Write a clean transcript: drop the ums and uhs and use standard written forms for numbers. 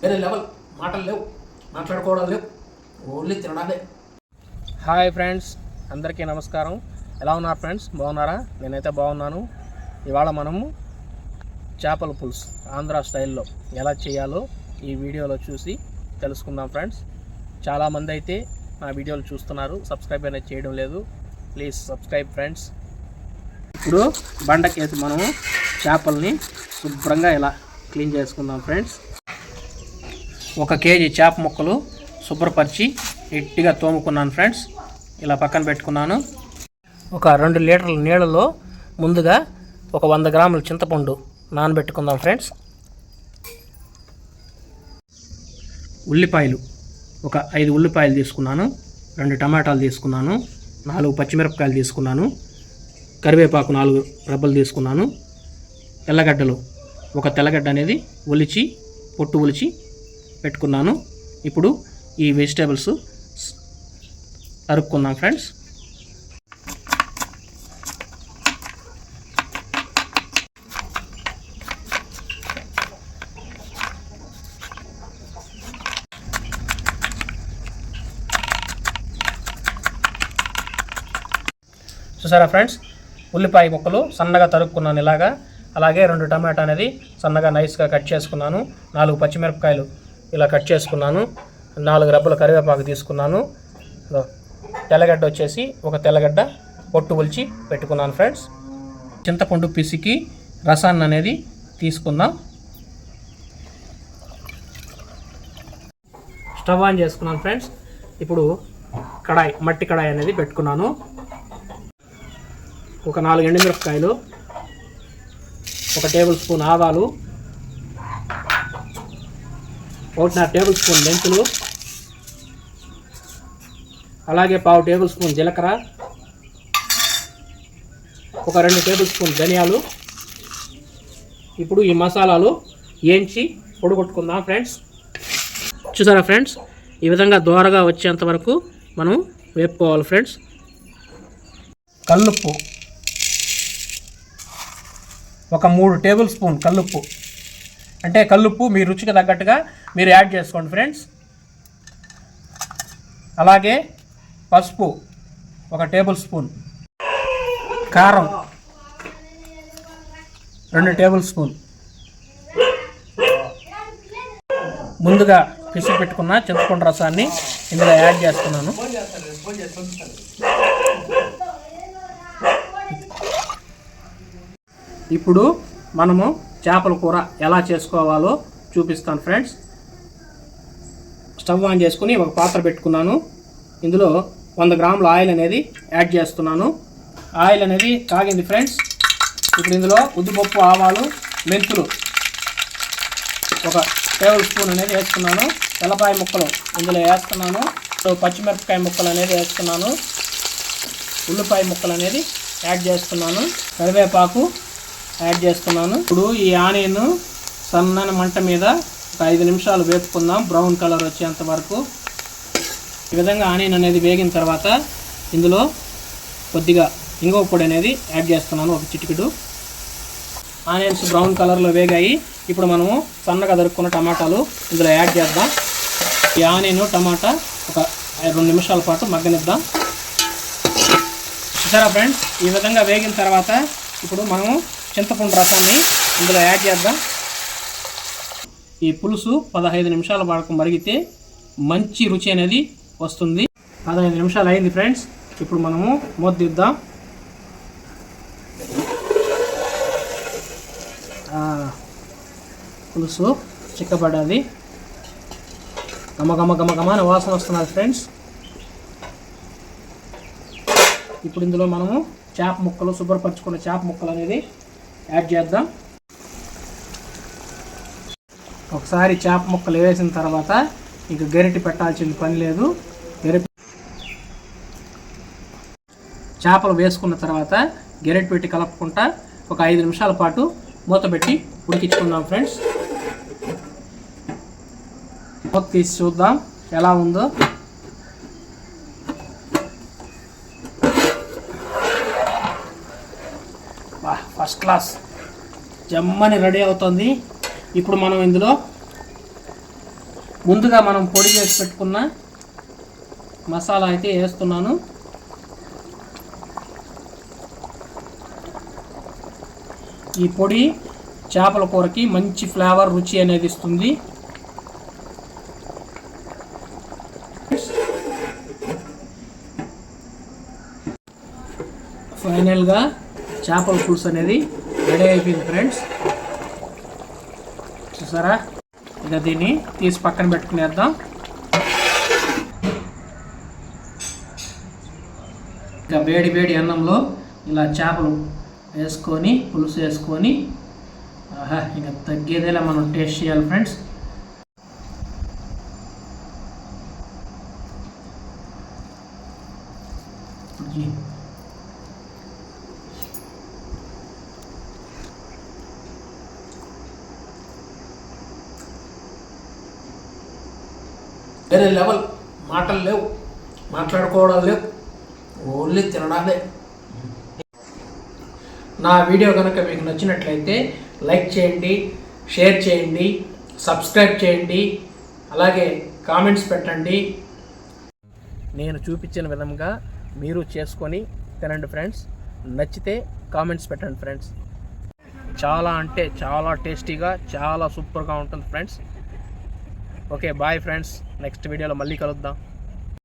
వేరే లెవెల్. మాటలు లేవు, మాట్లాడుకోవడం లేవు, ఓన్లీ తినడాలే. హాయ్ ఫ్రెండ్స్, అందరికీ నమస్కారం. ఎలా ఉన్నారు ఫ్రెండ్స్? బాగున్నారా? నేనైతే బాగున్నాను. ఇవాళ మనము చేపల పులుసు ఆంధ్ర స్టైల్లో ఎలా చేయాలో ఈ వీడియోలో చూసి తెలుసుకుందాం ఫ్రెండ్స్. చాలామంది అయితే నా వీడియోలు చూస్తున్నారు, సబ్స్క్రైబ్ అనేది చేయడం లేదు. Please subscribe friends. ఇప్పుడు బండకేసి మనము చేపల్ని శుభ్రంగా ఇలా క్లీన్ చేసుకుందాం ఫ్రెండ్స్. 1 కేజీ చేప ముక్కలు శుభ్రపరిచి నీట్గా తోముకున్నాను ఫ్రెండ్స్. ఇలా పక్కన పెట్టుకున్నాను. ఒక 2 లీటర్ల నీళ్ళలో ముందుగా ఒక 100 గ్రాముల చింతపండు నానబెట్టుకుందాం ఫ్రెండ్స్. ఉల్లిపాయలు ఒక 5 ఉల్లిపాయలు తీసుకున్నాను, 2 టమాటాలు తీసుకున్నాను, 4 పచ్చిమిరపకాయలు తీసుకున్నాను, కరివేపాకు 4 రెబ్బలు తీసుకున్నాను, తెల్లగడ్డలు ఒక తెల్లగడ్డ అనేది పొట్టు ఒలిచి పెట్టుకున్నాను. ఇప్పుడు ఈ వెజిటేబుల్స్ తరుక్కుందాం ఫ్రెండ్స్. చూసారా ఫ్రెండ్స్, ఉల్లిపాయ ముక్కలు సన్నగా తరుక్కున్నాను ఇలాగా. అలాగే 2 టమాటా అనేది సన్నగా నైస్గా కట్ చేసుకున్నాను, 4 పచ్చిమిరపకాయలు ఇలా కట్ చేసుకున్నాను, 4 రెబ్బల కరివేపాకు తీసుకున్నాను, తెల్లగడ్డ వచ్చేసి ఒక తెల్లగడ్డ పొట్టు ఒలిచి పెట్టుకున్నాను ఫ్రెండ్స్. చింతపండు పిసికి రసాన్ని అనేది తీసుకుందాం. స్టవ్ ఆన్ చేసుకున్నాను ఫ్రెండ్స్. ఇప్పుడు మట్టి కడాయి అనేది పెట్టుకున్నాను. ఒక 4 ఎండుమిరపకాయలు, 1 టేబుల్ స్పూన్ ఆవాలు, 1.5 టేబుల్ స్పూన్ మెంతులు, అలాగే 1/2 టేబుల్ స్పూన్ జీలకర్ర, ఒక 2 టేబుల్ స్పూన్ ధనియాలు. ఇప్పుడు ఈ మసాలాలు వేయించి పొడిగొట్టుకుందాం ఫ్రెండ్స్. చూసారా ఫ్రెండ్స్, ఈ విధంగా దోరగా వచ్చేంత వరకు మనం వేపుకోవాలి ఫ్రెండ్స్. కల్లుప్పు ఒక 3 టేబుల్ స్పూన్ కల్లుప్పు, అంటే కల్లుప్పు మీ రుచికి తగ్గట్టుగా మీరు యాడ్ చేసుకోండి ఫ్రెండ్స్. అలాగే పసుపు 1 టేబుల్ స్పూన్, కారం 2 టేబుల్ స్పూన్, ముందుగా పిసికి పెట్టుకున్న చింతపండు రసాన్ని ఇందులో యాడ్ చేస్తున్నాను. ఇప్పుడు మనము చేపల కూర ఎలా చేసుకోవాలో చూపిస్తాను ఫ్రెండ్స్. స్టవ్ ఆన్ చేసుకుని ఒక పాత్ర పెట్టుకున్నాను. ఇందులో 100 గ్రాముల ఆయిల్ అనేది యాడ్ చేస్తున్నాను. ఆయిల్ అనేది కాగింది ఫ్రెండ్స్. ఇప్పుడు ఇందులో ఉద్దిపప్పు, ఆవాలు, మెంతులు 1 టేబుల్ స్పూన్ అనేది వేస్తున్నాను. తెల్లపాయ ముక్కలు ఇందులో వేస్తున్నాను. పచ్చిమిరపకాయ ముక్కలు అనేది వేస్తున్నాను. ఉల్లిపాయ ముక్కలు అనేది యాడ్ చేస్తున్నాను. కరివేపాకు యాడ్ చేస్తున్నాను. ఇప్పుడు ఈ ఆనియన్ సన్నని మంట మీద ఒక 5 నిమిషాలు వేపుకుందాం, బ్రౌన్ కలర్ వచ్చేంత వరకు. ఈ విధంగా ఆనియన్ అనేది వేగిన తర్వాత ఇందులో కొద్దిగా ఇంగువ పొడి అనేది యాడ్ చేస్తున్నాను, 1 చిటికెడు. ఆనియన్స్ బ్రౌన్ కలర్లో వేగాయి. ఇప్పుడు మనము సన్నగా దొరుకున్న టమాటాలు ఇందులో యాడ్ చేద్దాం. ఈ ఆనియన్ టమాటా ఒక 2 నిమిషాల పాటు మగ్గనిద్దాం. చూసారా ఫ్రెండ్స్, ఈ విధంగా వేగిన తర్వాత ఇప్పుడు మనము చింతపండు రసాన్ని ఇందులో యాడ్ చేద్దాం. ఈ పులుసు 15 నిమిషాల వరకు మరిగితే మంచి రుచి అనేది వస్తుంది. 15 నిమిషాలు అయింది ఫ్రెండ్స్. ఇప్పుడు మనము మూత తీద్దాం. పులుసు చిక్కబడ్డది, గమగమ వాసన వస్తున్నది ఫ్రెండ్స్. ఇప్పుడు ఇందులో మనము చేప ముక్కలు, శుభ్రపరచుకున్న చేప ముక్కలు అనేది యాడ్ చేద్దాం. ఒకసారి చేప ముక్కలు వేసిన తర్వాత ఇంక గరిటె పెట్టాల్సిన పని లేదు. చేపలు వేసుకున్న తర్వాత గరిటె పెట్టి కలుపుకుంటా ఒక 5 నిమిషాల పాటు మూత పెట్టి ఉడికించుకుందాం ఫ్రెండ్స్. మూత తీసి చూద్దాం ఎలా ఉందో. ఫస్ట్ క్లాస్ జమ్మని రెడీ అవుతుంది. ఇప్పుడు మనం ఇందులో ముందుగా మనం పొడి చేసి పెట్టుకున్న మసాలా అయితే వేస్తున్నాను. ఈ పొడి చేపల కూరకి మంచి ఫ్లేవర్, రుచి అనేది ఇస్తుంది. ఫైనల్గా చేపల పులుసు అనేది రెడీ అయిపోయింది ఫ్రెండ్స్. చూసారా? ఇక దీన్ని తీసి పక్కన పెట్టుకునేద్దాం. ఇక వేడి వేడి అన్నంలో ఇలా చేపలు వేసుకొని పులుసు వేసుకొని ఇక తగ్గేదేలా మనం టేస్ట్ చేయాలి ఫ్రెండ్స్. వేరే లెవెల్. మాటలు లేవు, మాట్లాడుకోవడం లేవు, ఓన్లీ తినడాలే. నా వీడియో కనుక మీకు నచ్చినట్లయితే లైక్ చేయండి, షేర్ చేయండి, సబ్స్క్రైబ్ చేయండి, అలాగే కామెంట్స్ పెట్టండి. నేను చూపించిన విధంగా మీరు చేసుకొని తినండి ఫ్రెండ్స్. నచ్చితే కామెంట్స్ పెట్టండి ఫ్రెండ్స్. చాలా అంటే చాలా టేస్టీగా, చాలా సూపర్గా ఉంటుంది friends. Okay, bye friends. Next వీడియోలో మళ్ళీ కలుద్దాం.